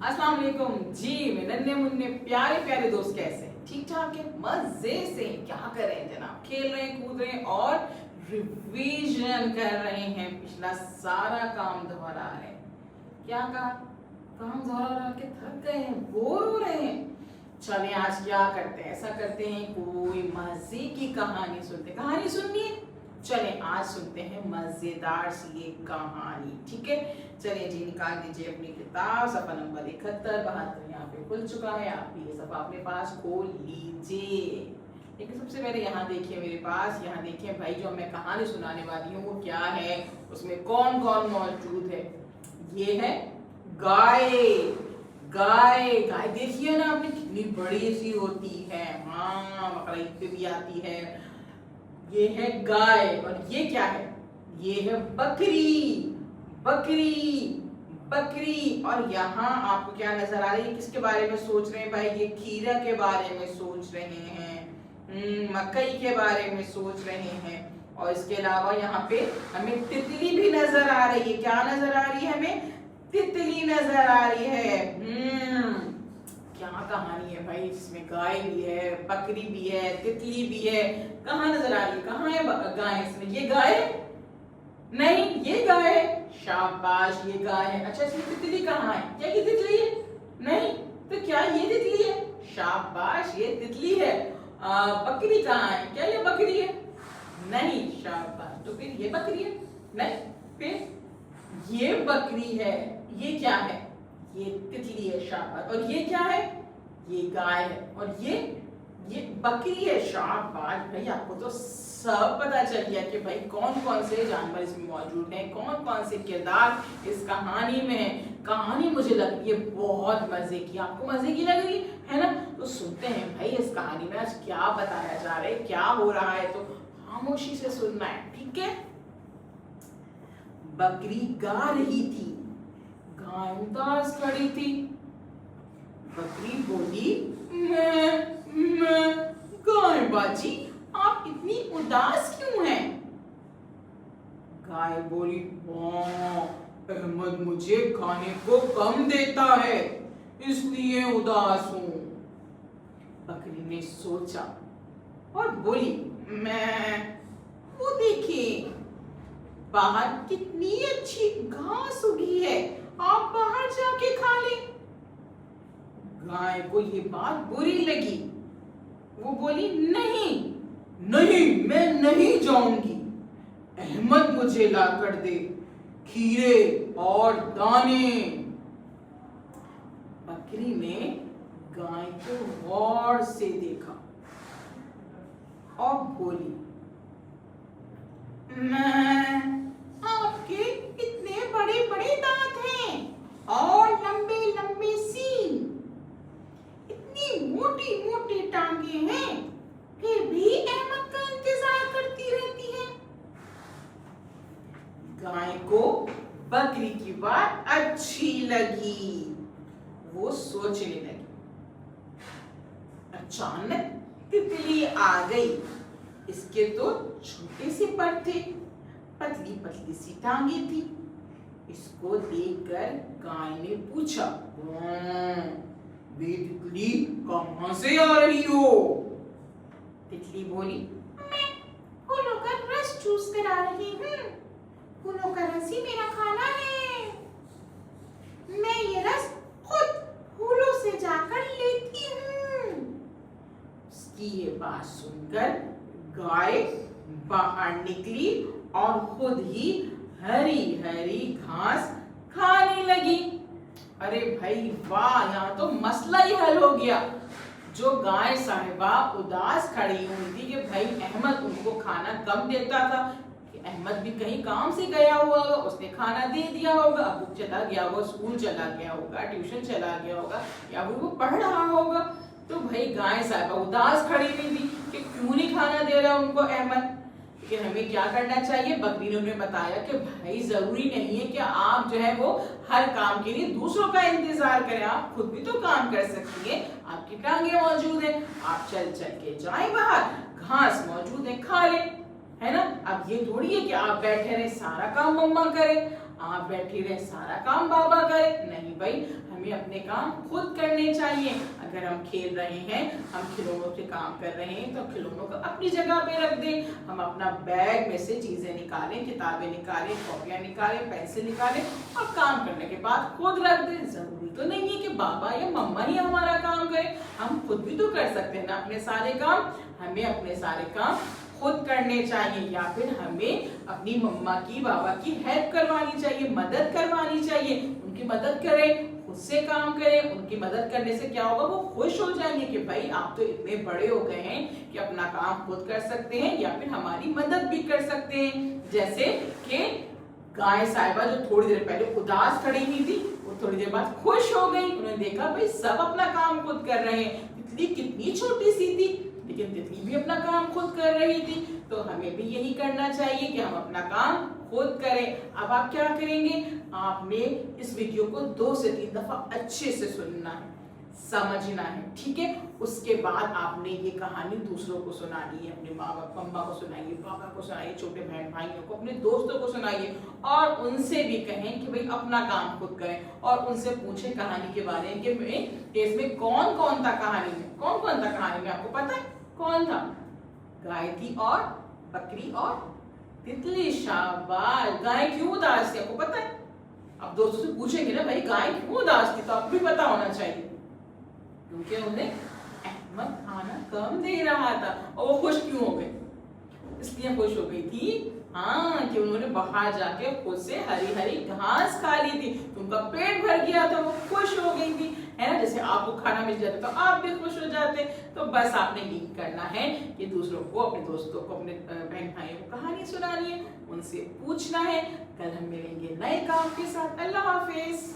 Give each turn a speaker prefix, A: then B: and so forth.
A: अस्सलाम वालेकुम जी। मेरे नन्हे मुन्ने प्यारे प्यारे दोस्त कैसे हैं? ठीक ठाक है, मजे से। क्या कर रहे हैं जनाब? खेल रहे हैं, कूद रहे हैं और रिवीजन कर रहे हैं। पिछला सारा काम दोहरा रहे हैं। क्या कहा? काम दोहरा के थक गए हैं, बोर हो रहे हैं। चले आज क्या करते हैं, ऐसा करते हैं कोई मजे की कहानी सुनते। कहानी सुननी है? चले आज सुनते हैं मजेदार सी एक कहानी। ठीक है, चलिए जी, निकाल दीजिए अपनी किताब। सफा नंबर 71 यहाँ पे खुल चुका है। आप भी ये सफा अपने पास खोल लीजिए। लेकिन सबसे पहले यहाँ देखिए मेरे पास, यहाँ देखिए भाई जो मैं कहानी सुनाने वाली हूँ वो क्या है, उसमें कौन कौन मौजूद है। ये है गाय। गाय गाय देखिए ना आपने, कितनी बड़ी सी होती है। हाँ, बकरीद पे भी आती है। ये है गाय और ये क्या है? ये है बकरी। बकरी बकरी। और यहाँ आपको क्या नजर आ रही है? किसके बारे में सोच रहे हैं भाई? ये खीरा के बारे में सोच रहे हैं, मकई के बारे में सोच रहे हैं। और इसके अलावा यहाँ पे हमें तितली भी नजर आ रही है। क्या नजर आ रही है हमें? तितली नजर आ रही है। क्या कहानी है भाई, जिसमें गाय भी है, बकरी भी है, तितली भी है। कहाँ नजर आ रही है? कहाँ है गाय इसमें? ये गाय नहीं, ये गाय है। शाबाश, ये गाय है। अच्छा, इसमें तितली कहाँ है? क्या ये तितली है? नहीं, तो क्या ये तितली है? शाबाश, ये तितली है। बकरी कहाँ है? क्या ये बकरी है? नहीं, शाबाश। तो फिर ये बकरी है? नहीं, फिर ये बकरी है। ये क्या है? ये तितली है। शाबाश। और ये क्या है? ये गाय है। और ये बकरी है। शाबाश भाई, आपको तो सब पता चल गया कि भाई कौन कौन से जानवर इसमें मौजूद हैं, कौन कौन से किरदार इस कहानी में है। कहानी मुझे लग रही है बहुत मजे की। आपको मजे की लग रही है ना? तो सुनते हैं भाई इस कहानी में आज क्या बताया जा रहा है, क्या हो रहा है। तो खामोशी से सुनना है, ठीक है? बकरी गा रही थी, गाय उदास खड़ी थी। बकरी बोली, मैं गाय बाजी, आप इतनी उदास क्यों हैं? गाय बोली, अहमद मुझे खाने को कम देता है, इसलिए उदास हूं। बकरी ने सोचा और बोली, वो देखिए बाहर कितनी अच्छी घास उगी है, आप बाहर जाके खा लें। गाय को ये बात बुरी लगी। वो बोली, नहीं नहीं, मैं नहीं जाऊंगी। अहमद मुझे ला कर दे खीरे और दाने। बकरी ने गाय को गौर से देखा और बोली, आपके इतने बड़े बड़े दांत हैं और लंबे लंबे सींग, इतनी मोटी मोटी टांगे हैं, फिर भी अहमद का इंतजार करती रहती है। गाय को बकरी की बात अच्छी लगी। वो सोचने लगी। अचानक तितली आ गई। इसके तो छोटे से पर थे, पतली पतली सी टांगे थी। इसको देखकर गाय ने पूछा, तितली कहां से आ रही हो? तितली बोली, मैं फूलों का रस चूस कर आ रही हूँ। फूलों का रस ही मेरा खाना है। मैं ये रस खुद फूलों से जाकर लेती हूँ। उसकी ये बात सुनकर गाय बाहर निकली और खुद ही हरी हरी घास खाने लगी। अरे भाई वाह, यहाँ तो मसला ही हल हो गया। जो गाय साहिबा उदास खड़ी हुई थी कि भाई अहमद उनको खाना कम देता था, कि अहमद भी कहीं काम से गया हुआ होगा, उसने खाना दे दिया होगा, अब वो चला गया होगा, स्कूल चला गया होगा, ट्यूशन चला गया होगा, या वो पढ़ रहा होगा। तो भाई गाय साहिबा उदास खड़ी हुई थी कि क्यों नहीं खाना दे रहा उनको अहमद। लेकिन हमें क्या करना चाहिए? बकरी ने उन्हें बताया कि भाई जरूरी नहीं है कि आप जो है वो हर काम के लिए दूसरों का इंतजार करें, आप खुद भी तो काम कर सकती है। आपकी टांगे मौजूद है, आप चल चल के जाएं बाहर, घास मौजूद है, खा ले, है ना? अब ये थोड़ी है कि आप बैठे रहे सारा काम मम्मा करे, आप बैठे रहे सारा काम बाबा करे। नहीं भाई, हमें अपने काम खुद करने चाहिए। अगर हम खेल रहे हैं, हम खिलौनों से काम कर रहे हैं, तो खिलौनों को अपनी जगह पे रख दें। हम अपना बैग में से चीजें निकालें, किताबें निकालें, कॉपियां निकालें, पेंसिल निकालें और काम करने के बाद खुद रख दें। जरूरी तो नहीं है कि बाबा या मम्मा ही हमारा काम करें, हम खुद भी तो कर सकते हैं ना अपने सारे काम। हमें अपने सारे काम खुद करने चाहिए, या फिर हमें अपनी मम्मा की, बाबा की हेल्प करवानी चाहिए, मदद करवानी चाहिए। उनकी मदद करें, खुद से काम करें। उनकी मदद करने से क्या होगा, वो खुश हो जाएंगे कि भाई आप तो इतने बड़े हो गए हैं कि अपना काम खुद कर सकते हैं, या फिर हमारी मदद भी कर सकते हैं। जैसे कि गाय साहिबा जो थोड़ी देर पहले उदास खड़ी हुई थी, वो थोड़ी देर बाद खुश हो गई। उन्होंने देखा भाई सब अपना काम खुद कर रहे हैं। तितली कितनी छोटी सी थी, लेकिन तितली भी अपना काम खुद कर रही थी। तो हमें भी यही करना चाहिए कि हम अपना काम खुद करें। अब आप क्या करेंगे, आपने इस वीडियो को 2 से 3 दफा अच्छे से सुनना है, समझना है, ठीक है। उसके बाद आपने ये कहानी दूसरों को सुनानी है, अपने माँ बाप, मम्मा को सुनाइए, पापा को सुनाइए, छोटे बहन भाइयों को, अपने दोस्तों को सुनाइए और उनसे भी कहें कि भाई अपना काम खुद करें। और उनसे पूछें कहानी के बारे में कि इसमें कौन कौन था कहानी में, कौन कौन था कहानी में, आपको पता है कौन था? गाय थी और बकरी और तितली। शाबाश। गाय क्यों उदास थी, आपको पता है? अब दोस्तों से पूछेंगे ना भाई गाय क्यों उदास थी, तो आपको भी पता होना चाहिए, क्योंकि उन्हें अहमद खाना कम दे रहा था। और वो खुश क्यों हो गई? इसलिए खुश हो गई थी हाँ कि उन्होंने बाहर जाके खुद से हरी हरी घास खा ली थी, तो उनका पेट भर गया था, वो खुश हो गई थी, है ना। जैसे आपको खाना मिल जाता तो आप भी खुश हो जाते। तो बस आपने यही करना है कि दूसरों को, अपने दोस्तों को, अपने बहन भाइयों को कहानी सुनानी है, उनसे पूछना है। कल हम मिलेंगे नए काम के साथ। अल्लाह हाफिज।